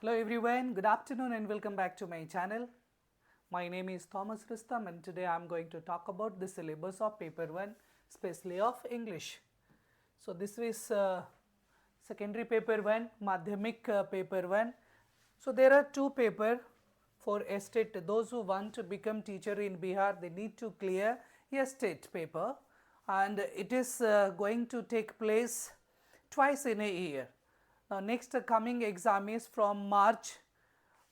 Hello everyone, good afternoon and welcome back to my channel. My name is Thomas Rustam and today I am going to talk about the syllabus of paper 1, especially of English. So this is secondary paper 1, Madhyamik paper 1. So there are two paper for state. Those who want to become teacher in Bihar, they need to clear a state paper, and it is going to take place twice in a year. Now next coming exam is from March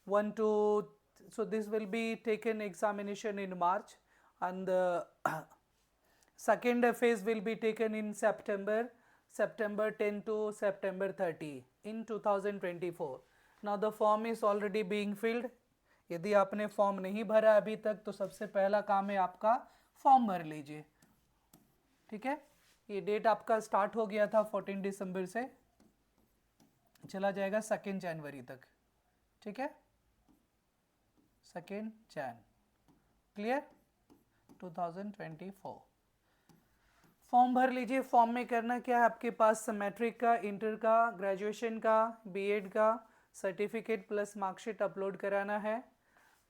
1 to, so this will be taken examination in March, and the second phase will be taken in September 10 to September 30 in 2024. Now the form is already being filled. यदि आपने form नहीं भरा अभी तक तो सबसे पहला काम है आपका फॉर्म भर लीजिए, ठीक है। ये डेट आपका स्टार्ट हो गया था 14 दिसंबर से, चला जाएगा 2 जनवरी तक, ठीक है, 2 जन, क्लियर, 2024। फॉर्म भर लीजिए। फॉर्म में करना क्या है, आपके पास मैट्रिक का, इंटर का, ग्रेजुएशन का, बीएड का सर्टिफिकेट प्लस मार्कशीट अपलोड कराना है,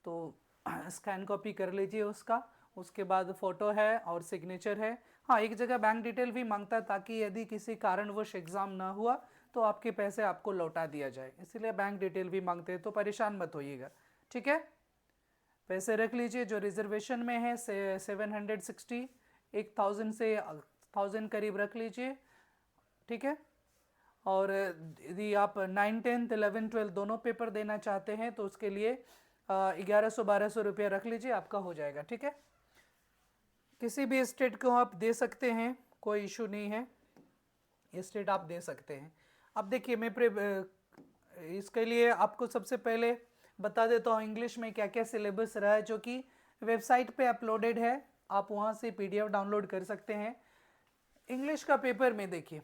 तो स्कैन कॉपी कर लीजिए उसका। उसके बाद फ़ोटो है और सिग्नेचर है। हाँ, एक जगह बैंक डिटेल भी मांगता है ताकि यदि किसी कारणवश एग्ज़ाम ना हुआ तो आपके पैसे आपको लौटा दिया जाए, इसीलिए बैंक डिटेल भी मांगते हैं, तो परेशान मत होइएगा, ठीक है। पैसे रख लीजिए। जो रिजर्वेशन में है 760, 1000 से 1000 करीब रख लीजिए, ठीक है। और यदि आप 9, 10, 11, 12 दोनों पेपर देना चाहते हैं तो उसके लिए 1100-1200 रुपया रख लीजिए, आपका हो जाएगा, ठीक है। किसी भी स्टेट को आप दे सकते हैं, कोई इशू नहीं है, ये स्टेट आप दे सकते हैं। अब देखिए, मैं इसके लिए आपको सबसे पहले बता देता हूँ इंग्लिश में क्या क्या सिलेबस रहा है, जो कि वेबसाइट पे अपलोडेड है, आप वहाँ से पीडीएफ डाउनलोड कर सकते हैं। इंग्लिश का पेपर में देखिए,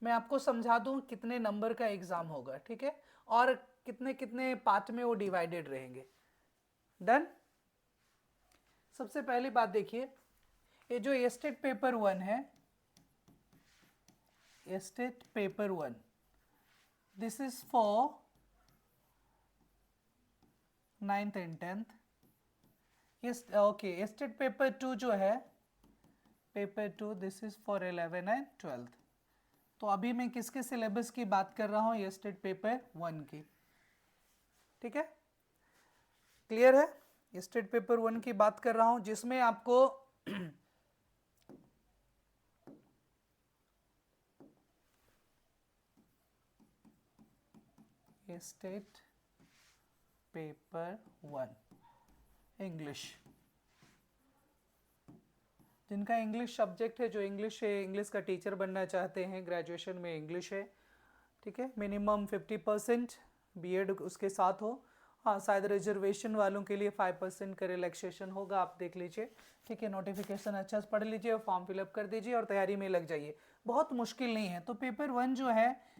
मैं आपको समझा दूँ कितने नंबर का एग्ज़ाम होगा, ठीक है, और कितने कितने पार्ट में वो डिवाइडेड रहेंगे। डन। सबसे पहली बात देखिए, ये जो स्टेट पेपर 1 है, state paper 1, this is for 9th and 10th। Yes, okay. State paper 2 जो है, paper 2, this is for 11 and 12th। तो अभी मैं किसके सिलेबस की बात कर रहा हूँ, ये स्टेट पेपर 1 की, ठीक है, क्लियर है। ये स्टेट पेपर 1 की बात कर रहा हूँ, जिसमें आपको ये स्टेट पेपर 1 इंग्लिश, जिनका इंग्लिश सब्जेक्ट है, जो इंग्लिश है, इंग्लिश का टीचर बनना चाहते हैं, ग्रेजुएशन में इंग्लिश है, ठीक है, मिनिमम 50% बीएड उसके साथ हो। हाँ, शायद रिजर्वेशन वालों के लिए 5% का रिलैक्सेशन होगा, आप देख लीजिए, ठीक है। नोटिफिकेशन अच्छा से पढ़ लीजिए, फॉर्म फिलअप कर दीजिए और तैयारी में लग जाइए, बहुत मुश्किल नहीं है। तो पेपर 1 जो है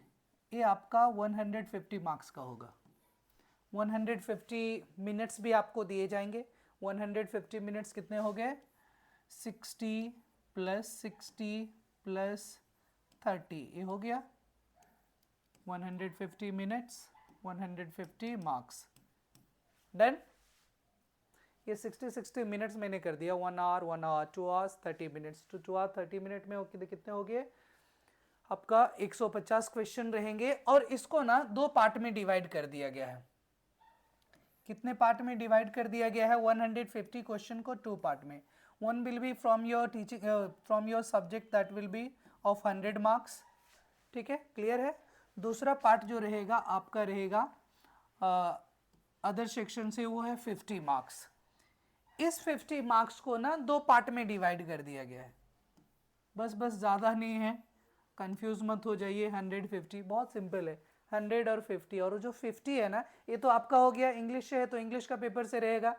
ये आपका 150 मार्क्स का होगा। 150 मिनट्स भी आपको दिए जाएंगे। 150 मिनट्स कितने हो गए, 60 + 60 + 30, ये हो गया 150 मिनट्स, 150 मार्क्स। डन। ये 60 मिनट्स मैंने कर दिया, 1 आवर, 1 आवर, 2 आवर्स 30 मिनट्स, तो 2 आवर 30 मिनट में कितने हो गए आपका, 150 क्वेश्चन रहेंगे। और इसको ना 2 पार्ट में डिवाइड कर दिया गया है। कितने पार्ट में डिवाइड कर दिया गया है, 150 क्वेश्चन को 2 पार्ट में। One will be from your teaching, from your subject, that will be of 100 marks, ठीक है, क्लियर है। दूसरा पार्ट जो रहेगा आपका रहेगा अदर सेक्शन से, वो है 50 मार्क्स। इस 50 मार्क्स को ना 2 पार्ट में डिवाइड कर दिया गया है, बस ज़्यादा नहीं है, कंफ्यूज मत हो जाइए। 150 बहुत सिंपल है, 100 और 50, और जो 50 है ना, ये तो आपका हो गया इंग्लिश है, तो इंग्लिश का पेपर से रहेगा,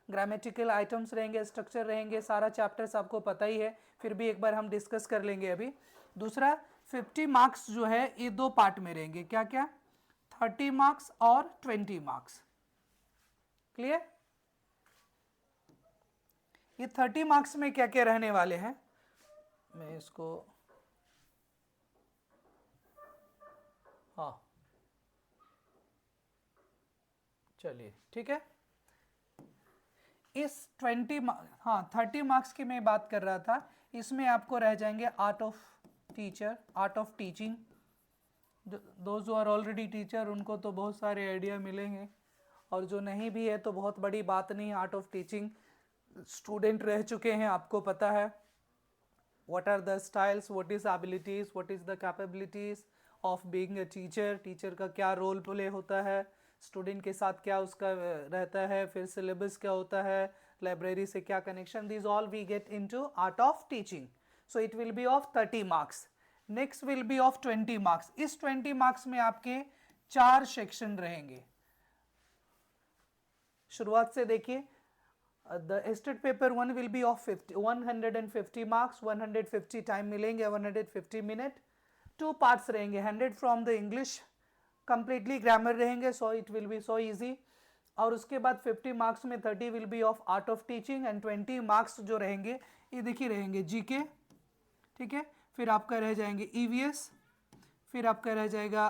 ग्रामेटिकल आइटम्स रहेंगे, स्ट्रक्चर रहेंगे, सारा चैप्टर्स आपको पता ही है, फिर भी एक बार हम डिस्कस कर लेंगे अभी। दूसरा 50 मार्क्स जो है ये 2 पार्ट में रहेंगे, क्या क्या, 30 मार्क्स और 20 मार्क्स, क्लियर। ये 30 मार्क्स में क्या क्या रहने वाले हैं, मैं इसको, हाँ, चलिए ठीक है। इस 30 मार्क्स की मैं बात कर रहा था, इसमें आपको रह जाएंगे art of teacher, art of teaching. Those who are already teacher उनको तो बहुत सारे आइडिया मिलेंगे, और जो नहीं भी है तो बहुत बड़ी बात नहीं, आर्ट ऑफ टीचिंग स्टूडेंट रह चुके हैं, आपको पता है what are the styles, what is abilities, what is the capabilities of being a teacher, teacher का क्या रोल प्ले होता है, स्टूडेंट के साथ क्या उसका रहता है, फिर सिलेबस क्या होता है, लाइब्रेरी से क्या connection, this all we get into art of teaching. So it will be of 30 marks. Next will be of 20 marks. इस 20 मार्क्स में आपके 4 सेक्शन रहेंगे। शुरुआत से देखिए, the estate paper 1 will be of 150 marks, 150 time मिलेंगे, 150 मिनट। 2 पार्ट्स रहेंगे, 100 from the English completely grammar रहेंगे, so it will be so easy. और उसके बाद 50 मार्क्स में 30 will be of art of teaching, and 20 marks जो रहेंगे ये देखिए रहेंगे जीके, ठीक है। फिर आपका रह जाएंगे ईवीएस, फिर आपका रह जाएगा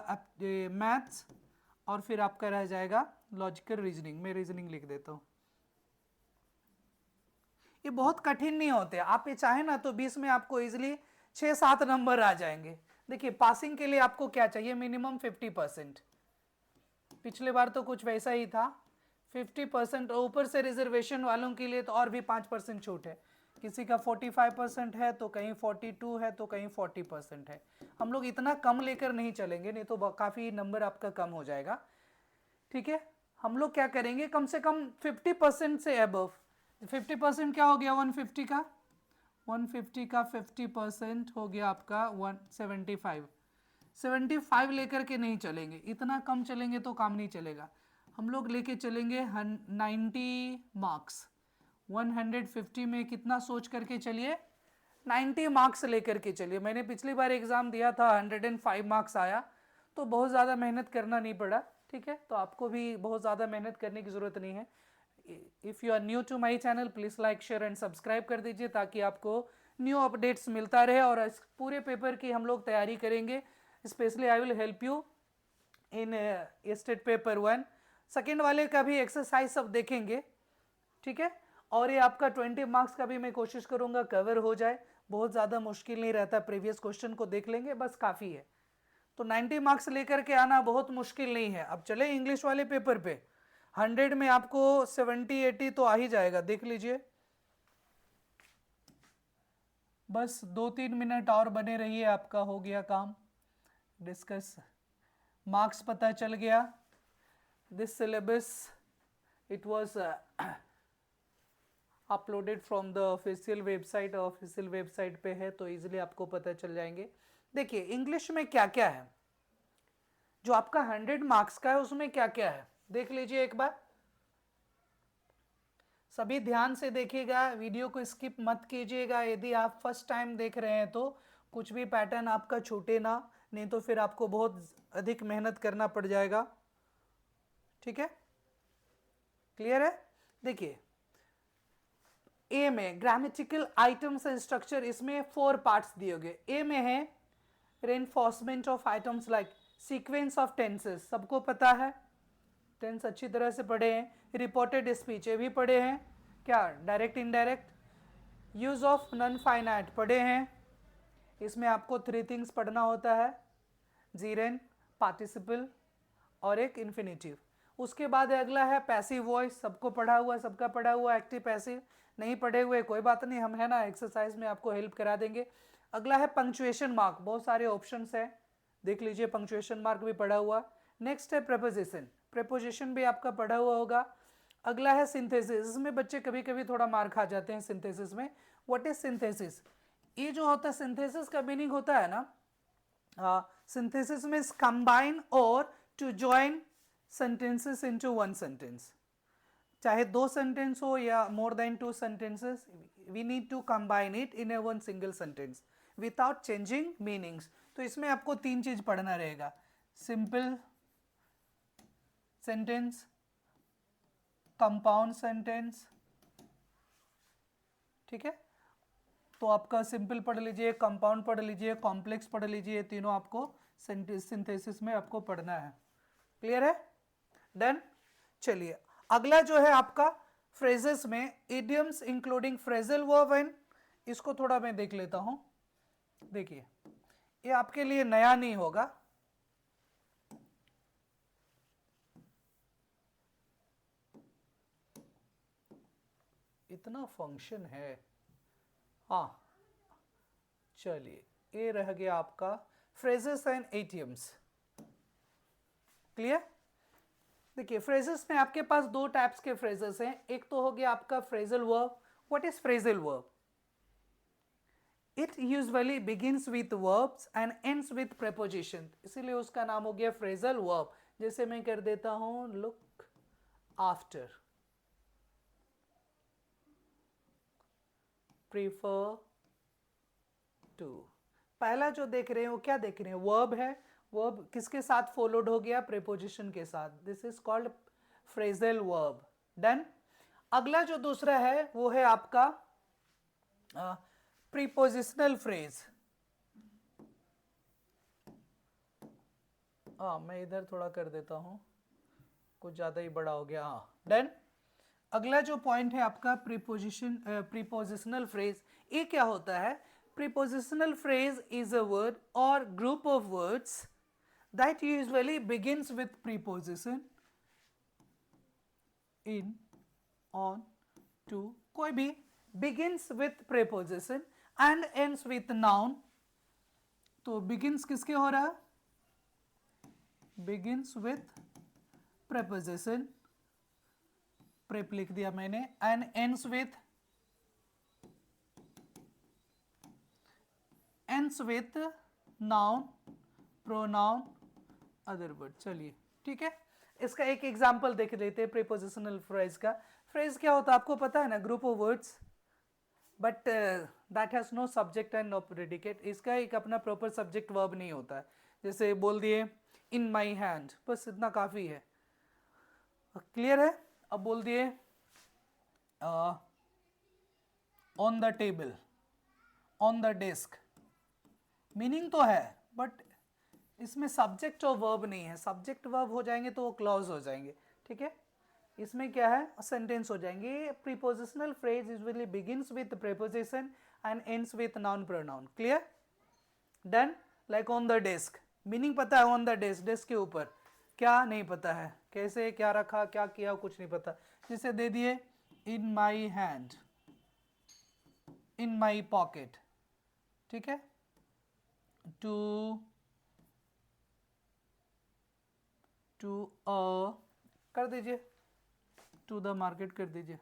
मैथ्स, और फिर आपका रह जाएगा लॉजिकल रीजनिंग। मैं रीजनिंग लिख देता हूँ। ये बहुत कठिन नहीं होते, आप ये चाहें ना तो 20 में आपको इजीली 6-7 नंबर आ जाएंगे। देखिए पासिंग के लिए आपको क्या चाहिए, मिनिमम 50%। पिछले बार तो कुछ वैसा ही था, 50%, और ऊपर से रिजर्वेशन वालों के लिए तो और भी 5% छूट है। किसी का 45% है तो कहीं 42 है तो कहीं 40% है। हम लोग इतना कम लेकर नहीं चलेंगे, नहीं तो काफ़ी नंबर आपका कम हो जाएगा, ठीक है। हम लोग क्या करेंगे, कम से कम 50% से अबव। 50% क्या हो गया 150 का, 150 का 50% हो गया आपका 175। 75 लेकर के नहीं चलेंगे, इतना कम चलेंगे तो काम नहीं चलेगा। हम लोग लेके चलेंगे 90 मार्क्स। 150 में कितना सोच करके चलिए, 90 मार्क्स लेकर के चलिए। मैंने पिछली बार एग्ज़ाम दिया था, 105 मार्क्स आया, तो बहुत ज़्यादा मेहनत करना नहीं पड़ा, ठीक है। तो आपको भी बहुत ज़्यादा मेहनत करने की ज़रूरत नहीं है। If you are new to my channel, please like share and subscribe कर दीजिए, ताकि आपको न्यू अपडेट्स मिलता रहे। और इस पूरे पेपर की हम लोग तैयारी करेंगे, specially I will help you in state paper 1। Second वाले का भी एक्सरसाइज सब देखेंगे, ठीक है। और ये आपका 20 मार्क्स का भी मैं कोशिश करूँगा कवर हो जाए, बहुत ज़्यादा मुश्किल नहीं रहता, प्रीवियस क्वेश्चन को देख लेंगे बस काफ़ी है। तो 90 मार्क्स लेकर के आना बहुत मुश्किल नहीं है। अब चले इंग्लिश वाले पेपर पे, 100 में आपको 70-80 तो आ ही जाएगा, देख लीजिए। बस 2-3 मिनट और बने रहिए, आपका हो गया काम डिस्कस। मार्क्स पता चल गया। This syllabus it was uploaded from the official website, official website पे है, तो इजीली आपको पता चल जाएंगे। देखिए इंग्लिश में क्या क्या है, जो आपका 100 मार्क्स का है उसमें क्या क्या है देख लीजिए एक बार। सभी ध्यान से देखिएगा, वीडियो को स्किप मत कीजिएगा। यदि आप फर्स्ट टाइम देख रहे हैं तो कुछ भी पैटर्न आपका छूटे ना, नहीं तो फिर आपको बहुत अधिक मेहनत करना पड़ जाएगा, ठीक है। क्लियर है। देखिए ए में ग्रामेटिकल आइटम्स एंड स्ट्रक्चर, इसमें 4 पार्ट्स दिए गए। ए में है reinforcement of items like sequence of tenses, सबको पता है, टेंस अच्छी तरह से पढ़े हैं। रिपोर्टेड स्पीच ये भी पढ़े हैं, क्या direct indirect. Use of non finite पढ़े हैं, इसमें आपको 3 थिंग्स पढ़ना होता है, जीरेन, पार्टिसिपल और एक इन्फिनेटिव। उसके बाद अगला है पैसिव वॉइस, सबको पढ़ा हुआ, सबका पढ़ा हुआ। एक्टिव पैसिव नहीं पढ़े हुए कोई बात नहीं, हम है ना एक्सरसाइज में आपको हेल्प करा देंगे। अगला है पंक्चुएशन मार्क, बहुत सारे ऑप्शंस है, देख लीजिए, पंक्चुएशन मार्क भी पढ़ा हुआ। नेक्स्ट है प्रेपोजिशन, प्रेपोजिशन भी आपका पढ़ा हुआ होगा। अगला है सिंथेसिस, इसमें बच्चे कभी कभी थोड़ा मार खा जाते हैं सिंथेसिस में। व्हाट इज सिंथेसिस, ये जो होता है सिंथेसिस का मीनिंग होता है ना, सिंथेसिस मीन्स कंबाइन और to join sentences into one sentence. चाहे 2 सेंटेंस हो या more than 2 sentences, we need to combine it in a one single sentence without changing meanings. तो इसमें आपको 3 चीज पढ़ना रहेगा, सिंपल सेंटेंस, कंपाउंड सेंटेंस, ठीक है। तो आपका सिंपल पढ़ लीजिए, कंपाउंड पढ़ लीजिए, कॉम्प्लेक्स पढ़ लीजिए, तीनों आपको सिंथेसिस में आपको पढ़ना है। क्लियर है, डन। चलिए अगला जो है आपका फ्रेजेस में idioms including phrasal verb and, इसको थोड़ा मैं देख लेता हूं। देखिए ये आपके लिए नया नहीं होगा, इतना फंक्शन है। हाँ चलिए ये रह गया आपका फ्रेजेस एंड इडियम्स। क्लियर? देखिए फ्रेजेस में आपके पास दो टाइप्स के फ्रेजेस हैं। एक तो हो गया आपका phrasal verb. What is phrasal verb? It usually begins with verbs and ends with preposition, इसीलिए उसका नाम हो गया फ्रेजल वर्ब। जैसे मैं कर देता हूं लुक आफ्टर, प्रीफर टू। पहला जो देख रहे हो क्या देख रहे हैं? वर्ब है। वर्ब किसके साथ फॉलोड हो गया? प्रेपोजिशन के साथ। This is called phrasal verb. Done. अगला जो दूसरा है वो है आपका प्रीपोजिशनल फ्रेज। हाँ मैं इधर थोड़ा कर देता हूं, कुछ ज्यादा ही बड़ा हो गया। हाँ डन। अगला जो पॉइंट है आपका प्रीपोजिशनल फ्रेज। ये क्या होता है? Prepositional phrase is a word और group of words that usually begins with preposition in, on, to, कोई भी begins with preposition and ends with noun. तो बिगिंस किसके हो रहा है? बिगिंस विथ प्रीपोजिशन, प्रेप लिख दिया मैंने, and ends with noun, pronoun, other word. चलिए ठीक है, इसका एक एग्जांपल देख लेते हैं प्रीपोजिशनल फ्रेज का। फ्रेज क्या होता है आपको पता है ना? Group of words but that has no subject and no predicate. इसका एक अपना प्रॉपर सब्जेक्ट वर्ब नहीं होता है। जैसे बोल दिए इन माई हैंड, बस इतना काफी है। क्लियर है? अब बोल दिए on the table, on the desk, meaning तो है बट इसमें सब्जेक्ट और वर्ब नहीं है। सब्जेक्ट वर्ब हो जाएंगे तो वो क्लॉज हो जाएंगे। ठीक है, इसमें क्या है? सेंटेंस हो जाएंगे। Prepositional phrase usually begins with preposition and ends with noun pronoun. Clear? Done. Like on the desk, meaning पता है? ऑन द डेस्क, डेस्क के ऊपर, क्या नहीं पता है, कैसे क्या रखा, क्या किया, कुछ नहीं पता। जिसे दे दिए इन my hand, in my pocket. ठीक है, टू कर दीजिए, टू द मार्केट कर दीजिए।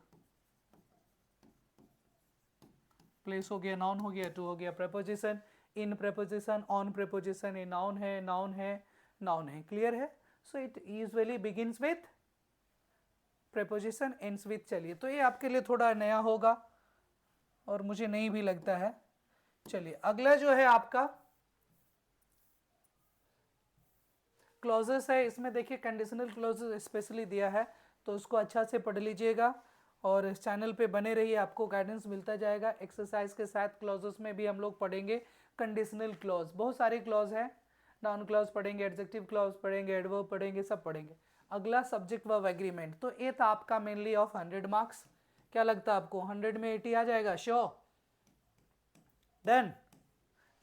प्लेस हो गया, नाउन हो गया, टू हो गया preposition, in preposition, on preposition, ये नाउन है, नाउन है, नाउन है। क्लियर है? So it usually begins with preposition, ends with. चलिए तो ये आपके लिए थोड़ा नया होगा और मुझे नहीं भी लगता है। चलिए अगला जो है आपका क्लॉजेस है। इसमें देखिए कंडीशनल क्लॉजेस स्पेशली दिया है, तो उसको अच्छा से पढ़ लीजिएगा और इस चैनल पे बने रहिए, आपको गाइडेंस मिलता जाएगा। एक्सरसाइज के साथ क्लॉजेस में भी हम लोग पढ़ेंगे कंडीशनल क्लॉज। बहुत सारे क्लॉज हैं, नाउन क्लॉज पढ़ेंगे, एडजेक्टिव क्लॉज पढ़ेंगे, एडवर्ब पढ़ेंगे, सब पढ़ेंगे। अगला सब्जेक्ट वर्ब एग्रीमेंट। तो ये था आपका मेनली ऑफ 100 मार्क्स। क्या लगता है आपको 100 में 80 आ जाएगा? श्योर? डन।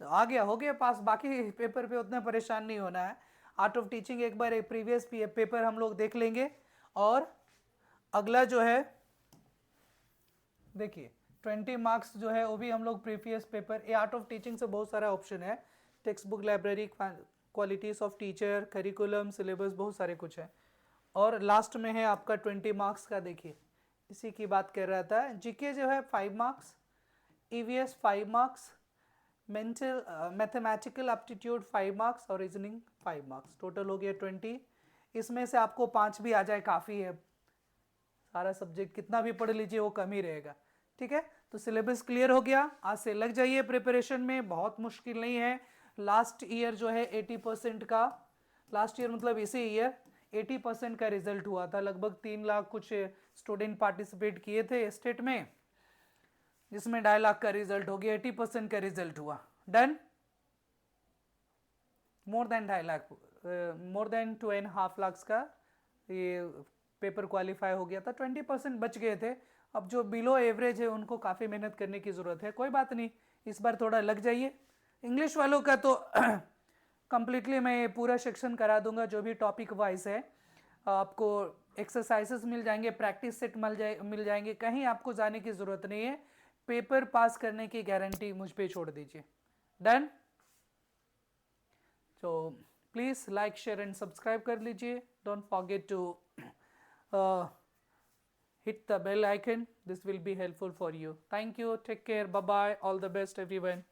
आ गया, हो गया पास। बाकी पेपर पे उतना परेशान नहीं होना है। आर्ट ऑफ टीचिंग एक बार एक प्रीवियस पेपर हम लोग देख लेंगे। और अगला जो है देखिए 20 मार्क्स जो है वो भी हम लोग प्रीवियस पेपर, ये आर्ट ऑफ टीचिंग से बहुत सारा ऑप्शन है। Text book, library, qualities of teacher, curriculum, syllabus, बहुत सारे कुछ है। और लास्ट में है आपका 20 मार्क्स का। देखिए इसी की बात कर रहा था। जीके जो है 5 marks, EVS 5 marks, mental mathematical aptitude 5 marks और रीजनिंग 5 मार्क्स। टोटल हो गया 20। इसमें से आपको 5 भी आ जाए काफ़ी है। सारा सब्जेक्ट कितना भी पढ़ लीजिए वो कम ही रहेगा। ठीक है, तो सिलेबस क्लियर हो गया। आज से लग जाइए प्रिपरेशन में, बहुत मुश्किल नहीं है। लास्ट ईयर जो है 80% का, लास्ट ईयर मतलब इसी ईयर 80% का रिजल्ट हुआ था। लगभग 3 लाख कुछ स्टूडेंट पार्टिसिपेट किए थे स्टेट में, जिसमें 2.5 लाख का रिजल्ट हो गया। 80% का रिजल्ट हुआ। Done. More than 2.5 lakh, more than 2.5 lakh का ये पेपर क्वालिफाई हो गया था, 20% बच गए थे। अब जो बिलो एवरेज है उनको काफ़ी मेहनत करने की ज़रूरत है। कोई बात नहीं, इस बार थोड़ा लग जाइए। इंग्लिश वालों का तो कंप्लीटली मैं पूरा सेक्शन करा दूंगा, जो भी टॉपिक वाइज है। आपको एक्सरसाइजेस मिल जाएंगे, प्रैक्टिस सेट मिल जाएंगे, कहीं आपको जाने की ज़रूरत नहीं है। पेपर पास करने की गारंटी मुझ पे छोड़ दीजिए। डन। तो please like share and subscribe कर लीजिए। Don't forget to hit the bell icon. This will be helpful for you. Thank you. Take care. Bye bye. All the best, everyone.